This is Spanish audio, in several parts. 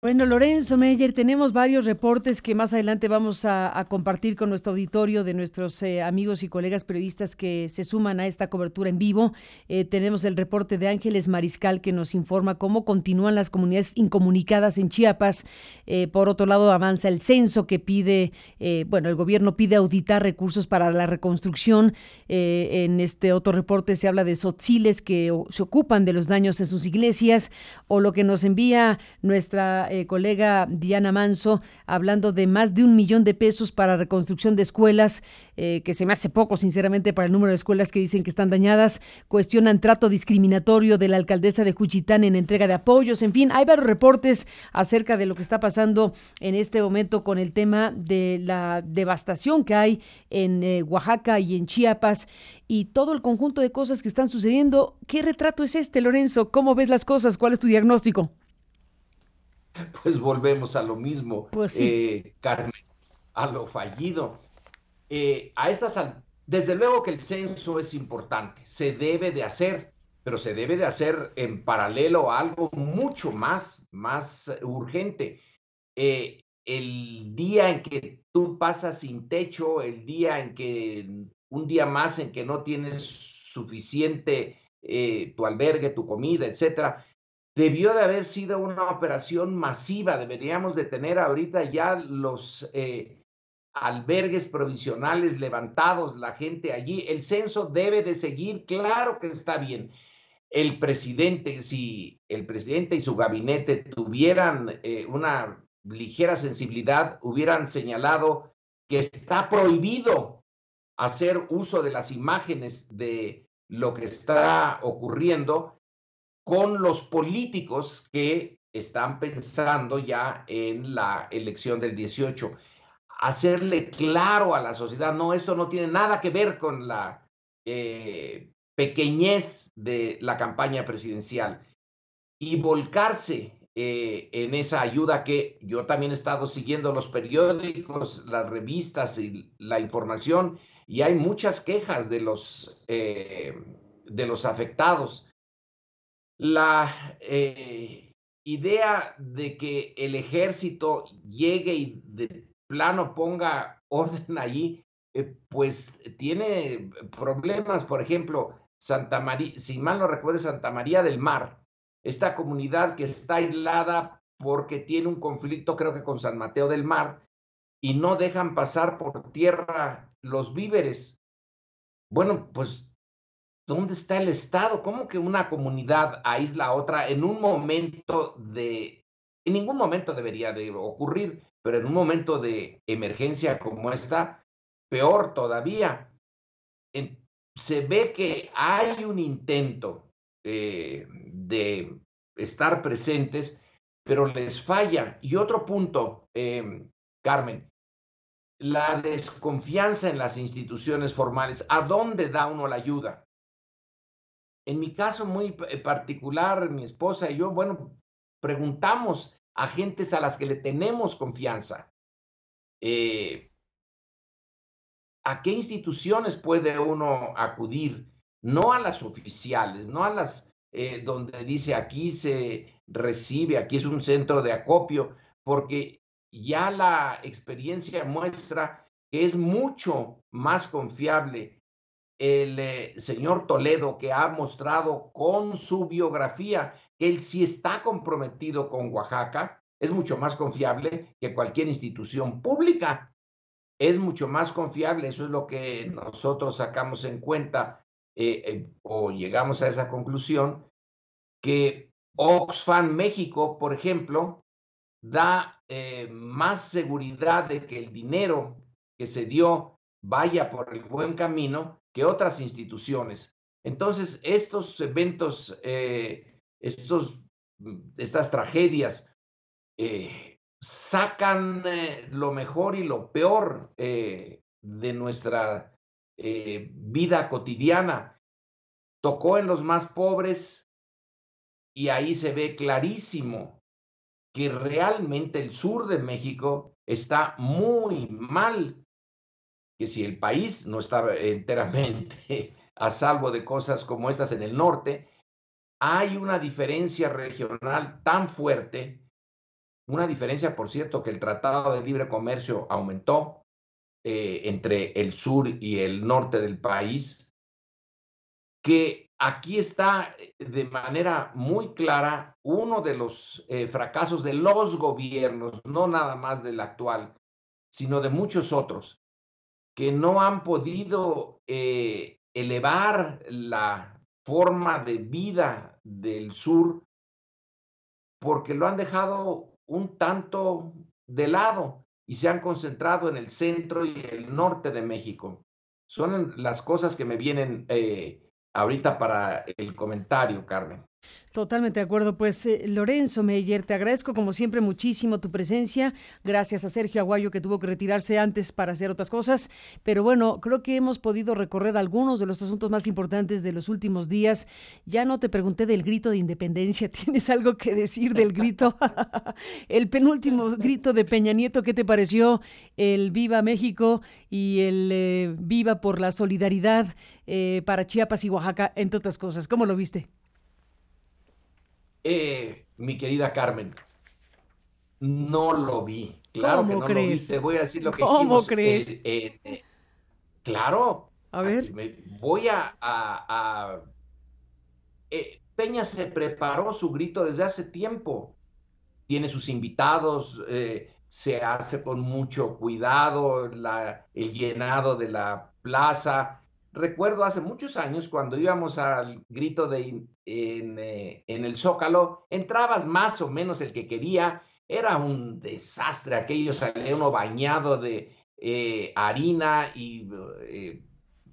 Bueno, Lorenzo Meyer, tenemos varios reportes que más adelante vamos a compartir con nuestro auditorio de nuestros amigos y colegas periodistas que se suman a esta cobertura en vivo. Tenemos el reporte de Ángeles Mariscal que nos informa cómo continúan las comunidades incomunicadas en Chiapas. Por otro lado, avanza el censo que pide, el gobierno pide auditar recursos para la reconstrucción. En este otro reporte se habla de tzotziles que se ocupan de los daños en sus iglesias, o lo que nos envía nuestra colega Diana Manso, hablando de más de 1 millón de pesos para reconstrucción de escuelas, que se me hace poco, sinceramente, para el número de escuelas que dicen que están dañadas. Cuestionan trato discriminatorio de la alcaldesa de Juchitán en entrega de apoyos. En fin, hay varios reportes acerca de lo que está pasando en este momento con el tema de la devastación que hay en Oaxaca y en Chiapas y todo el conjunto de cosas que están sucediendo. ¿Qué retrato es este, Lorenzo? ¿Cómo ves las cosas? ¿Cuál es tu diagnóstico? Pues volvemos a lo mismo, Pues sí. Carmen, a lo fallido. Desde luego que el censo es importante, se debe de hacer, pero se debe de hacer en paralelo a algo mucho más urgente. El día en que tú pasas sin techo, el día en que, un día más en que no tienes suficiente tu albergue, tu comida, etcétera, debió de haber sido una operación masiva. Deberíamos de tener ahorita ya los albergues provisionales levantados, la gente allí. El censo debe de seguir, claro que está bien. Si el presidente y su gabinete tuvieran una ligera sensibilidad, hubieran señalado que está prohibido hacer uso de las imágenes de lo que está ocurriendo con los políticos que están pensando ya en la elección del 18. Hacerle claro a la sociedad, no, esto no tiene nada que ver con la pequeñez de la campaña presidencial y volcarse en esa ayuda que yo también he estado siguiendo los periódicos, las revistas y la información, y hay muchas quejas de los afectados. La idea de que el ejército llegue y de plano ponga orden allí, pues tiene problemas. Por ejemplo, Santa María, si mal no recuerdo, Santa María del Mar, esta comunidad que está aislada porque tiene un conflicto, creo que con San Mateo del Mar, y no dejan pasar por tierra los víveres. Bueno, pues ¿dónde está el Estado? ¿Cómo que una comunidad aísla a otra en ningún momento debería de ocurrir, pero en un momento de emergencia como esta, peor todavía? En- Se ve que hay un intento de estar presentes, pero les falla. Y otro punto, Carmen, la desconfianza en las instituciones formales. ¿A dónde da uno la ayuda? En mi caso muy particular, mi esposa y yo, bueno, preguntamos a gentes a las que le tenemos confianza, eh, ¿a qué instituciones puede uno acudir? No a las oficiales, no a las donde dice aquí se recibe, aquí es un centro de acopio, porque ya la experiencia muestra que es mucho más confiable el señor Toledo, que ha mostrado con su biografía que él sí está comprometido con Oaxaca, es mucho más confiable que cualquier institución pública. Es mucho más confiable, eso es lo que nosotros sacamos en cuenta o llegamos a esa conclusión, que Oxfam México, por ejemplo, da más seguridad de que el dinero que se dio vaya por el buen camino que otras instituciones. Entonces, estos eventos, estas tragedias, sacan lo mejor y lo peor de nuestra vida cotidiana. Tocó en los más pobres y ahí se ve clarísimo que realmente el sur de México está muy mal, que si el país no está enteramente a salvo de cosas como estas en el norte, hay una diferencia regional tan fuerte una diferencia, por cierto, que el Tratado de Libre Comercio aumentó entre el sur y el norte del país, que aquí está de manera muy clara uno de los fracasos de los gobiernos, no nada más del actual, sino de muchos otros, que no han podido elevar la forma de vida del sur porque lo han dejado un tanto de lado y se han concentrado en el centro y el norte de México. Son las cosas que me vienen ahorita para el comentario, Carmen. Totalmente de acuerdo. Pues Lorenzo Meyer, te agradezco como siempre muchísimo tu presencia. Gracias a Sergio Aguayo que tuvo que retirarse antes para hacer otras cosas. Pero bueno, creo que hemos podido recorrer algunos de los asuntos más importantes de los últimos días. Ya no te pregunté del grito de independencia. ¿Tienes algo que decir del grito? El penúltimo grito de Peña Nieto, ¿qué te pareció? El Viva México y el Viva por la solidaridad para Chiapas y Oaxaca, entre otras cosas. ¿Cómo lo viste? Mi querida Carmen, no lo vi. Claro que ¿Cómo no lo vi. crees? Te voy a decir lo que ¿Cómo hicimos. crees? Claro, A ver. voy Peña se preparó su grito desde hace tiempo. Tiene sus invitados, se hace con mucho cuidado el llenado de la plaza. Recuerdo hace muchos años cuando íbamos al grito en el Zócalo, entrabas más o menos el que quería, era un desastre, aquello salía uno bañado de harina y,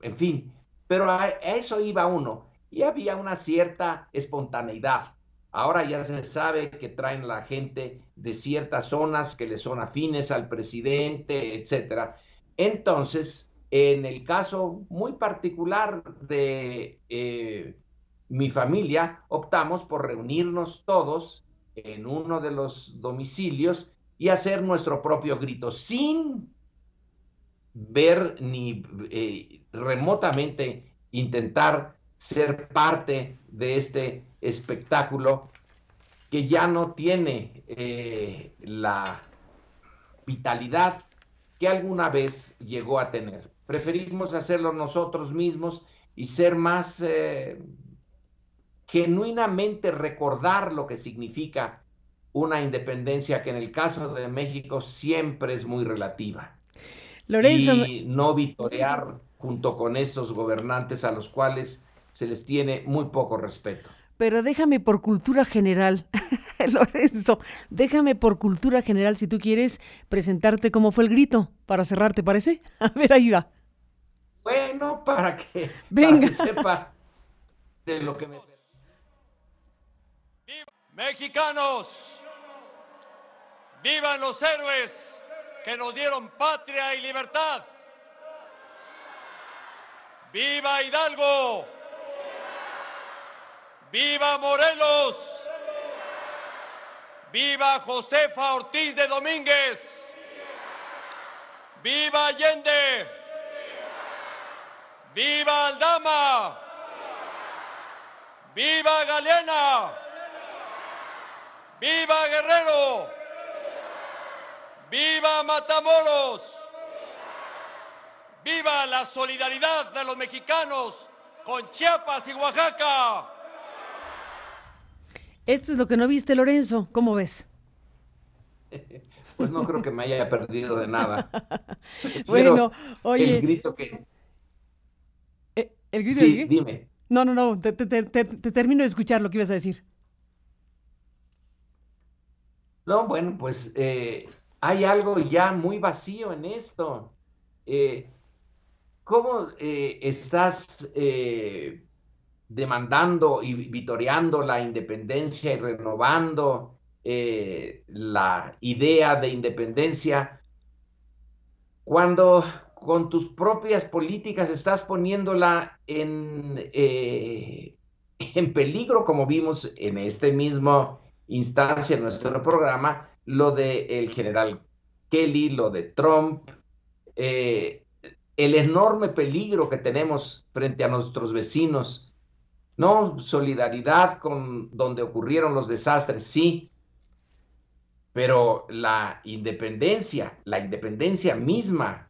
en fin, pero a eso iba uno y había una cierta espontaneidad. Ahora ya se sabe que traen la gente de ciertas zonas que le son afines al presidente, etcétera. Entonces, en el caso muy particular de mi familia, optamos por reunirnos todos en uno de los domicilios y hacer nuestro propio grito, sin ver ni remotamente intentar ser parte de este espectáculo que ya no tiene la vitalidad que alguna vez llegó a tener. Preferimos hacerlo nosotros mismos y ser más genuinamente recordar lo que significa una independencia que en el caso de México siempre es muy relativa. Lorenzo, Y no vitorear junto con estos gobernantes a los cuales se les tiene muy poco respeto. pero déjame por cultura general, Lorenzo, déjame por cultura general, si tú quieres, presentarte cómo fue el grito, para cerrar, ¿te parece? A ver, ahí va. Bueno, para Venga. que sepa de lo que me... Mexicanos, vivan los héroes que nos dieron patria y libertad. ¡Viva Hidalgo! ¡Viva Morelos! ¡Viva Josefa Ortiz de Domínguez! ¡Viva Allende! ¡Viva Aldama! ¡Viva Galeana! ¡Viva Guerrero! ¡Viva Matamoros! ¡Viva la solidaridad de los mexicanos con Chiapas y Oaxaca! Esto es lo que no viste, Lorenzo, ¿cómo ves? Pues no creo que me haya perdido de nada. Bueno, Prefiero el oye, grito que... ¿el grito de Sí, qué? dime. No, te termino de escuchar lo que ibas a decir. No, bueno, pues hay algo ya muy vacío en esto. Eh, ¿Cómo estás demandando y vitoreando la independencia y renovando la idea de independencia cuando con tus propias políticas estás poniéndola en peligro, como vimos en este mismo instancia en nuestro programa, lo de el general Kelly, lo de Trump, eh, el enorme peligro que tenemos frente a nuestros vecinos? No, solidaridad con donde ocurrieron los desastres, sí, pero la independencia misma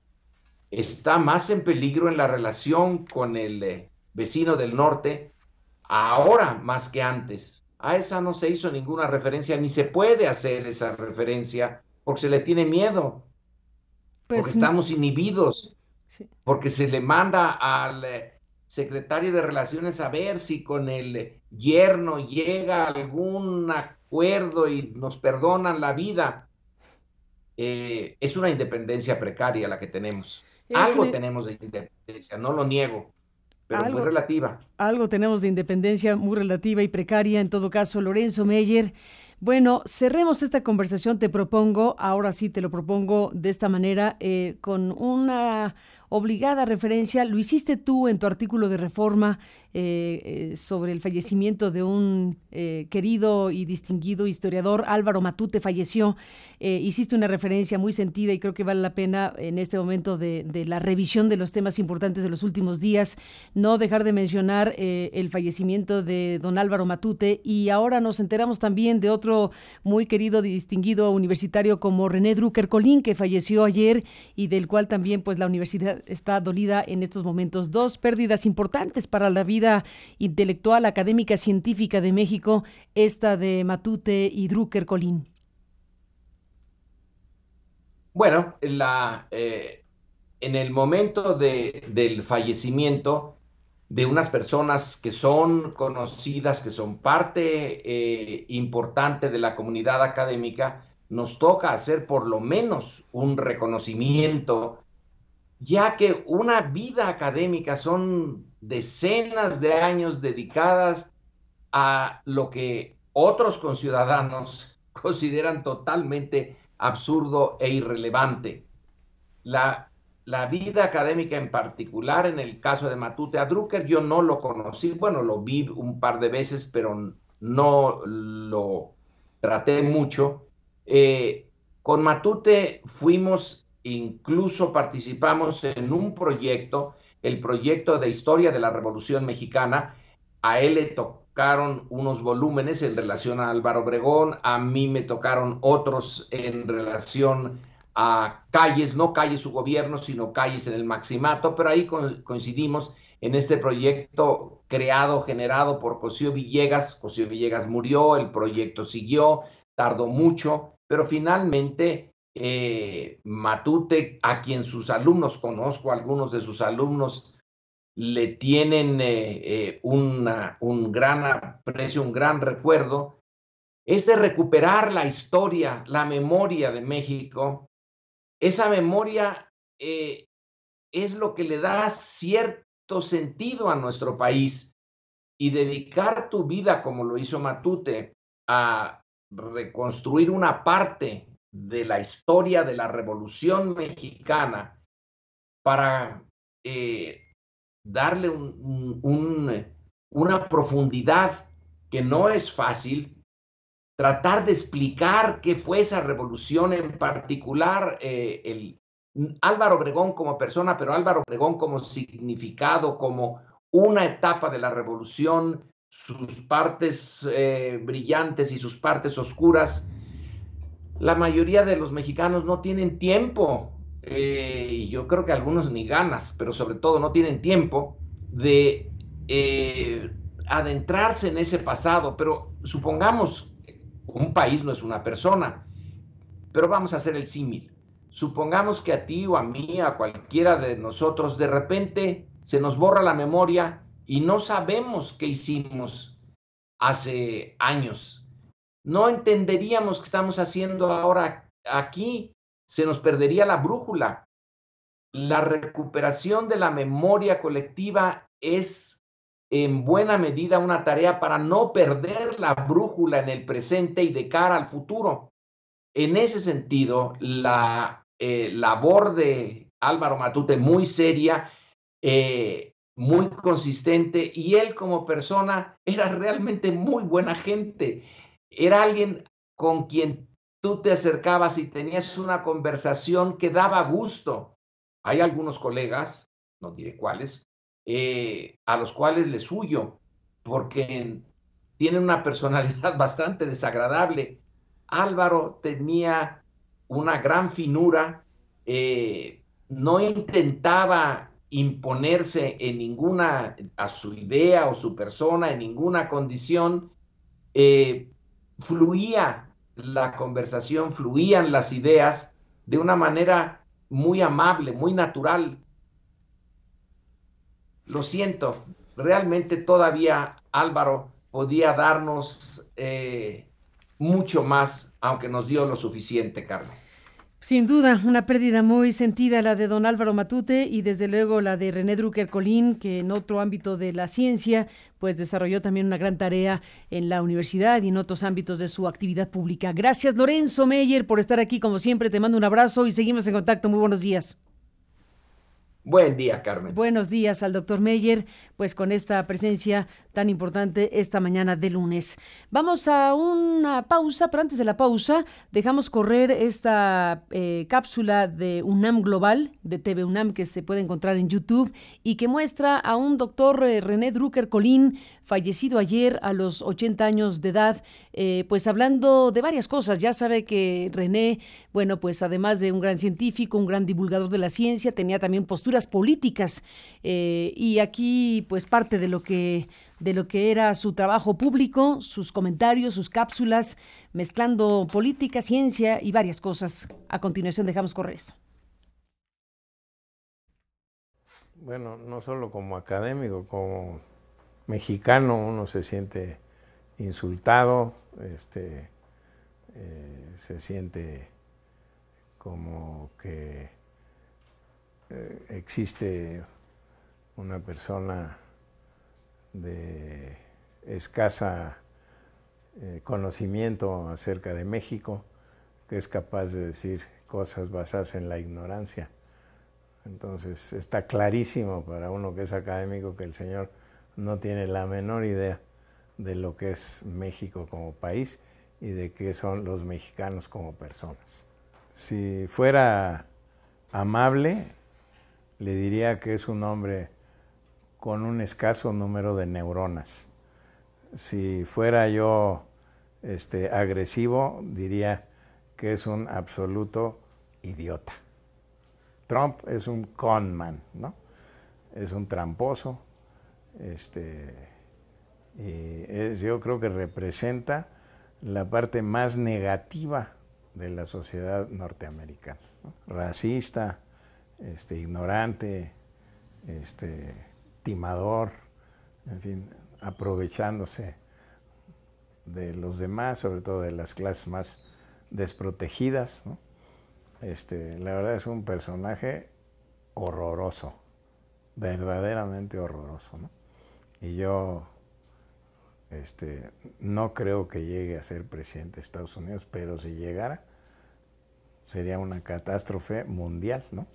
está más en peligro en la relación con el vecino del norte, ahora más que antes. A esa no se hizo ninguna referencia, ni se puede hacer esa referencia, porque se le tiene miedo, porque Pues estamos inhibidos, sí. porque se le manda al secretario de Relaciones a ver si con el yerno llega a algún acuerdo y nos perdonan la vida. Es una independencia precaria la que tenemos. Es Algo una- tenemos de independencia, no lo niego, pero muy algo, relativa. algo tenemos de independencia muy relativa y precaria, en todo caso, Lorenzo Meyer. Bueno, cerremos esta conversación, te propongo, ahora sí te lo propongo de esta manera, con una obligada referencia, lo hiciste tú en tu artículo de Reforma sobre el fallecimiento de un querido y distinguido historiador, Álvaro Matute falleció, hiciste una referencia muy sentida y creo que vale la pena en este momento de la revisión de los temas importantes de los últimos días, no dejar de mencionar el fallecimiento de don Álvaro Matute, y ahora nos enteramos también de otro muy querido y distinguido universitario como René Drucker Colín, que falleció ayer y del cual también pues la universidad está dolida en estos momentos. Dos pérdidas importantes para la vida intelectual, académica, científica de México, esta de Matute y Drucker Colín. Bueno, en el momento del fallecimiento de unas personas que son conocidas, que son parte importante de la comunidad académica, nos toca hacer por lo menos un reconocimiento, ya que una vida académica son decenas de años dedicadas a lo que otros conciudadanos consideran totalmente absurdo e irrelevante. La, la vida académica en particular, en el caso de Matute, a Drucker yo no lo conocí, bueno, lo vi un par de veces, pero no lo traté mucho. Con Matute fuimos, incluso participamos en un proyecto, el proyecto de historia de la Revolución Mexicana. A él le tocaron unos volúmenes en relación a Álvaro Obregón, a mí me tocaron otros en relación a calles, no calles su gobierno, sino calles en el Maximato, pero ahí coincidimos en este proyecto creado, generado por Cosío Villegas. Cosío Villegas murió, el proyecto siguió, tardó mucho, pero finalmente Matute, a quien sus alumnos, conozco a algunos de sus alumnos, le tienen un gran aprecio, un gran recuerdo, es de recuperar la historia, la memoria de México. Esa memoria es lo que le da cierto sentido a nuestro país, y dedicar tu vida, como lo hizo Matute, a reconstruir una parte de la historia de la Revolución Mexicana para darle una profundidad que no es fácil, tratar de explicar qué fue esa revolución en particular, Álvaro Obregón como persona, pero Álvaro Obregón como significado, como una etapa de la revolución, sus partes brillantes y sus partes oscuras. La mayoría de los mexicanos no tienen tiempo, y yo creo que algunos ni ganas, pero sobre todo no tienen tiempo de adentrarse en ese pasado. Pero supongamos, un país no es una persona, pero vamos a hacer el símil. Supongamos que a ti o a mí, a cualquiera de nosotros, de repente se nos borra la memoria y no sabemos qué hicimos hace años. No entenderíamos qué estamos haciendo ahora aquí, se nos perdería la brújula. La recuperación de la memoria colectiva es en buena medida una tarea para no perder la brújula en el presente y de cara al futuro. En ese sentido, la labor de Álvaro Matute, muy seria, muy consistente, y él como persona era realmente muy buena gente. Era alguien con quien tú te acercabas y tenías una conversación que daba gusto. Hay algunos colegas, no diré cuáles, a los cuales les huyo porque tienen una personalidad bastante desagradable. Álvaro tenía una gran finura, no intentaba imponerse en ninguna, a su idea o su persona, en ninguna condición, fluía la conversación, fluían las ideas de una manera muy amable, muy natural. Lo siento, realmente todavía Álvaro podía darnos mucho más, aunque nos dio lo suficiente, Carmen. Sin duda, una pérdida muy sentida la de don Álvaro Matute y desde luego la de René Drucker Colín, que en otro ámbito de la ciencia, pues desarrolló también una gran tarea en la universidad y en otros ámbitos de su actividad pública. Gracias, Lorenzo Meyer, por estar aquí como siempre. Te mando un abrazo y seguimos en contacto. Muy buenos días. Buen día, Carmen. Buenos días al doctor Meyer, pues con esta presencia tan importante esta mañana de lunes. Vamos a una pausa, pero antes de la pausa dejamos correr esta cápsula de UNAM Global, de TV UNAM, que se puede encontrar en YouTube y que muestra a un doctor René Drucker Colín, fallecido ayer a los 80 años de edad, pues hablando de varias cosas. Ya sabe que René, bueno, pues además de un gran científico, un gran divulgador de la ciencia, tenía también posturas políticas y aquí pues parte de lo que era su trabajo público, sus comentarios, sus cápsulas, mezclando política, ciencia y varias cosas. A continuación dejamos correr esto. Bueno, no solo como académico, como mexicano uno se siente insultado, se siente como que existe una persona de escasa conocimiento acerca de México que es capaz de decir cosas basadas en la ignorancia. Entonces está clarísimo para uno que es académico que el señor no tiene la menor idea de lo que es México como país y de qué son los mexicanos como personas. Si fuera amable, le diría que es un hombre con un escaso número de neuronas. Si fuera yo agresivo, diría que es un absoluto idiota. Trump es un conman, ¿no? Es un tramposo, yo creo que representa la parte más negativa de la sociedad norteamericana, ¿no? Racista, ignorante, timador, en fin, aprovechándose de los demás, sobre todo de las clases más desprotegidas, ¿no? La verdad es un personaje horroroso, verdaderamente horroroso, ¿no? Y yo no creo que llegue a ser presidente de Estados Unidos, pero si llegara, sería una catástrofe mundial, ¿no?